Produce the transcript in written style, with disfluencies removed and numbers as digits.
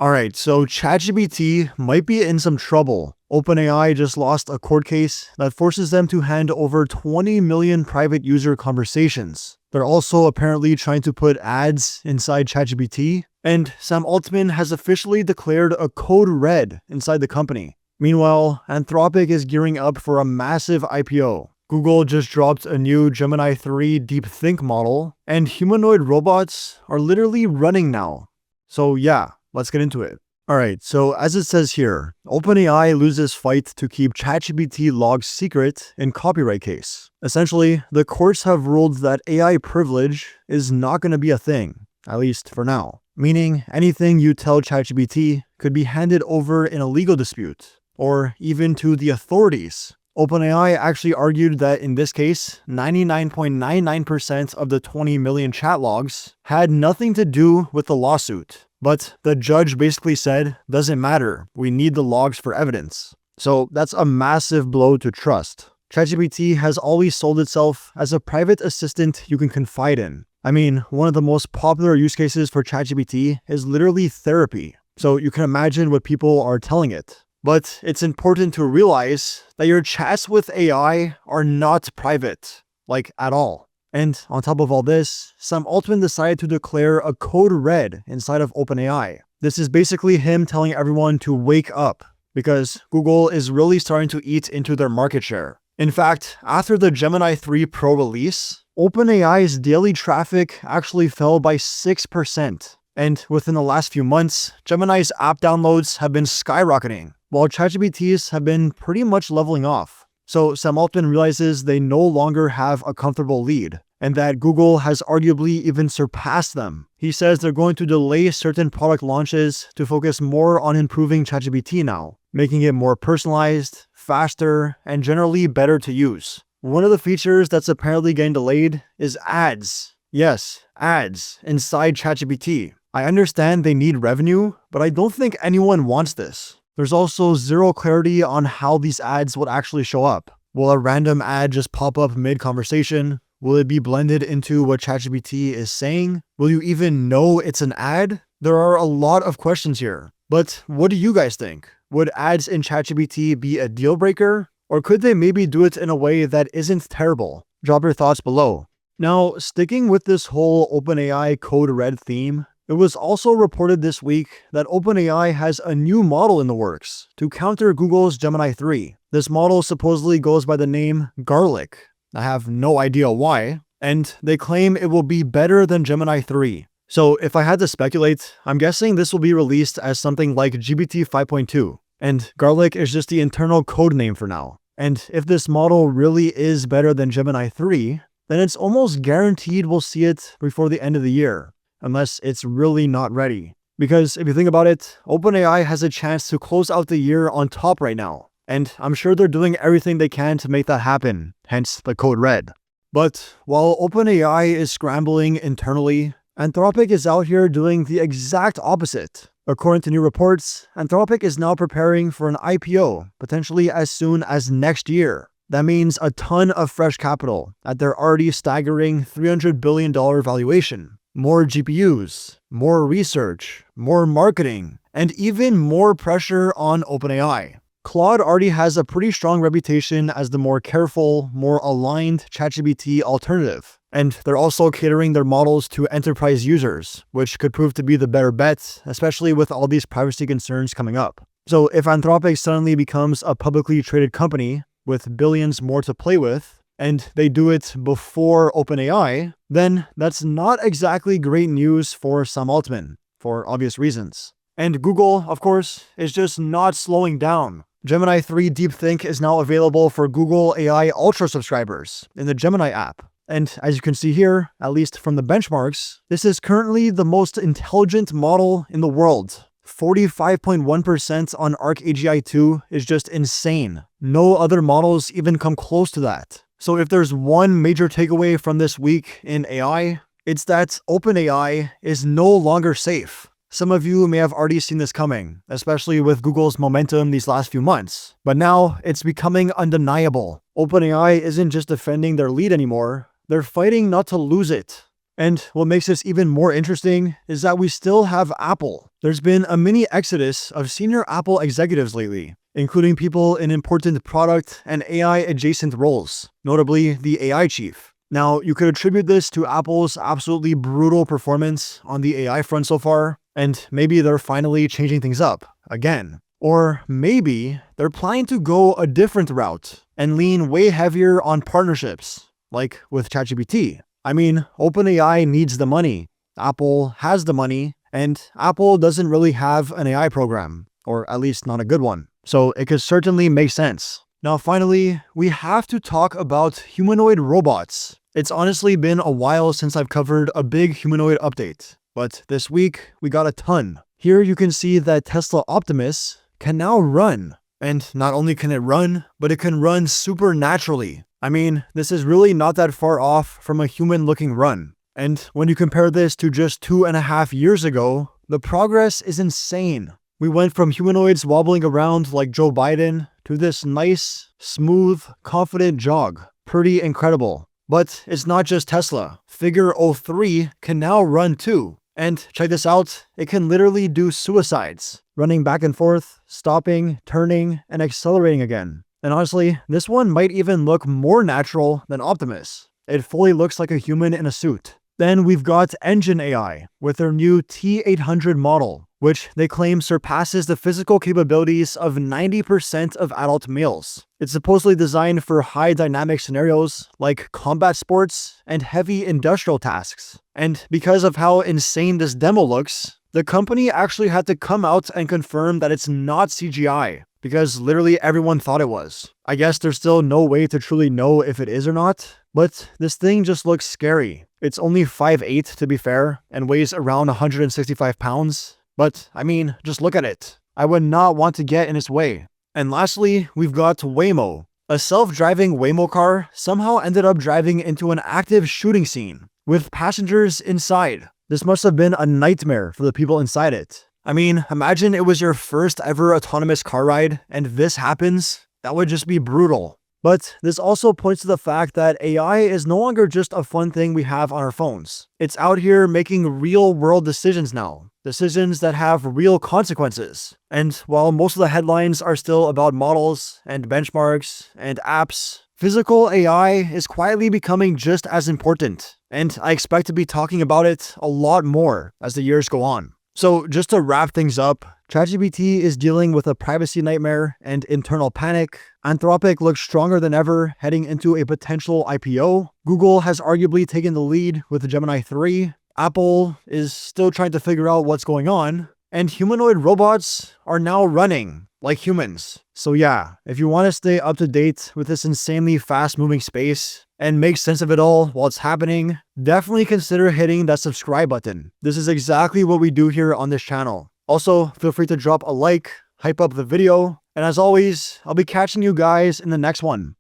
Alright, so ChatGPT might be in some trouble. OpenAI just lost a court case that forces them to hand over 20 million private user conversations. They're also apparently trying to put ads inside ChatGPT, and Sam Altman has officially declared a code red inside the company. Meanwhile, Anthropic is gearing up for a massive IPO. Google just dropped a new Gemini 3 deep think model, and humanoid robots are literally running now. So yeah, let's get into it. Alright, so as it says here, OpenAI loses fight to keep ChatGPT logs secret in copyright case. Essentially, the courts have ruled that AI privilege is not going to be a thing, at least for now. Meaning, anything you tell ChatGPT could be handed over in a legal dispute, or even to the authorities. OpenAI actually argued that in this case, 99.99% of the 20 million chat logs had nothing to do with the lawsuit. But the judge basically said, doesn't matter, we need the logs for evidence. So that's a massive blow to trust. ChatGPT has always sold itself as a private assistant you can confide in. I mean, one of the most popular use cases for ChatGPT is literally therapy. So you can imagine what people are telling it. But it's important to realize that your chats with AI are not private, like at all. And on top of all this, Sam Altman decided to declare a code red inside of OpenAI. This is basically him telling everyone to wake up, because Google is really starting to eat into their market share. In fact, after the Gemini 3 Pro release, OpenAI's daily traffic actually fell by 6%. And within the last few months, Gemini's app downloads have been skyrocketing, while ChatGPT's have been pretty much leveling off. So Sam Altman realizes they no longer have a comfortable lead, and that Google has arguably even surpassed them. He says they're going to delay certain product launches to focus more on improving ChatGPT now, making it more personalized, faster, and generally better to use. One of the features that's apparently getting delayed is ads. Yes, ads inside ChatGPT. I understand they need revenue, but I don't think anyone wants this. There's also zero clarity on how these ads would actually show up. Will a random ad just pop up mid-conversation? Will it be blended into what ChatGPT is saying? Will you even know it's an ad? There are a lot of questions here. But what do you guys think? Would ads in ChatGPT be a deal breaker? Or could they maybe do it in a way that isn't terrible? Drop your thoughts below. Now, sticking with this whole OpenAI code red theme, it was also reported this week that OpenAI has a new model in the works to counter Google's Gemini 3. This model supposedly goes by the name Garlic. I have no idea why, and they claim it will be better than Gemini 3. So if I had to speculate, I'm guessing this will be released as something like GPT 5.2, and Garlic is just the internal code name for now. And if this model really is better than Gemini 3, then it's almost guaranteed we'll see it before the end of the year. Unless it's really not ready. Because if you think about it, OpenAI has a chance to close out the year on top right now. And I'm sure they're doing everything they can to make that happen, hence the code red. But while OpenAI is scrambling internally, Anthropic is out here doing the exact opposite. According to new reports, Anthropic is now preparing for an IPO, potentially as soon as next year. That means a ton of fresh capital at their already staggering $300 billion valuation. More GPUs, more research, more marketing, and even more pressure on OpenAI. Claude already has a pretty strong reputation as the more careful, more aligned ChatGPT alternative. And they're also catering their models to enterprise users, which could prove to be the better bet, especially with all these privacy concerns coming up. So if Anthropic suddenly becomes a publicly traded company with billions more to play with, and they do it before OpenAI, then that's not exactly great news for Sam Altman, for obvious reasons. And Google, of course, is just not slowing down. Gemini 3 DeepThink is now available for Google AI Ultra subscribers in the Gemini app. And as you can see here, at least from the benchmarks, this is currently the most intelligent model in the world. 45.1% on Arc AGI 2 is just insane. No other models even come close to that. So if there's one major takeaway from this week in AI, it's that OpenAI is no longer safe. Some of you may have already seen this coming, especially with Google's momentum these last few months. But now it's becoming undeniable. OpenAI isn't just defending their lead anymore, they're fighting not to lose it. And what makes this even more interesting is that we still have Apple. There's been a mini exodus of senior Apple executives lately, including people in important product and AI-adjacent roles, notably the AI chief. Now, you could attribute this to Apple's absolutely brutal performance on the AI front so far, and maybe they're finally changing things up again. Or maybe they're planning to go a different route and lean way heavier on partnerships, like with ChatGPT. I mean, OpenAI needs the money, Apple has the money, and Apple doesn't really have an AI program, or at least not a good one. So it could certainly make sense. Now finally, we have to talk about humanoid robots. It's honestly been a while since I've covered a big humanoid update, but this week we got a ton. Here you can see that Tesla Optimus can now run. And not only can it run, but it can run supernaturally. I mean, this is really not that far off from a human-looking run. And when you compare this to just 2.5 years ago, the progress is insane. We went from humanoids wobbling around like Joe Biden to this nice, smooth, confident jog. Pretty incredible. But it's not just Tesla. Figure 03 can now run too. And check this out, it can literally do suicides, running back and forth, stopping, turning, and accelerating again. And honestly, this one might even look more natural than Optimus. It fully looks like a human in a suit. Then we've got EngineAI with their new T800 model, which they claim surpasses the physical capabilities of 90% of adult males. It's supposedly designed for high dynamic scenarios like combat sports and heavy industrial tasks. And because of how insane this demo looks, the company actually had to come out and confirm that it's not CGI, because literally everyone thought it was. I guess there's still no way to truly know if it is or not, but this thing just looks scary. It's only 5'8" to be fair, and weighs around 165 pounds. But, I mean, just look at it. I would not want to get in its way. And lastly, we've got Waymo. A self-driving Waymo car somehow ended up driving into an active shooting scene, with passengers inside. This must have been a nightmare for the people inside it. I mean, imagine it was your first ever autonomous car ride, and this happens. That would just be brutal. But this also points to the fact that AI is no longer just a fun thing we have on our phones. It's out here making real-world decisions now. Decisions that have real consequences. And while most of the headlines are still about models and benchmarks and apps, physical AI is quietly becoming just as important. And I expect to be talking about it a lot more as the years go on. So just to wrap things up, ChatGPT is dealing with a privacy nightmare and internal panic. Anthropic looks stronger than ever heading into a potential IPO. Google has arguably taken the lead with the Gemini 3. Apple is still trying to figure out what's going on. And humanoid robots are now running like humans. So yeah, if you want to stay up to date with this insanely fast-moving space and make sense of it all while it's happening, definitely consider hitting that subscribe button. This is exactly what we do here on this channel. Also, feel free to drop a like, hype up the video, and as always, I'll be catching you guys in the next one.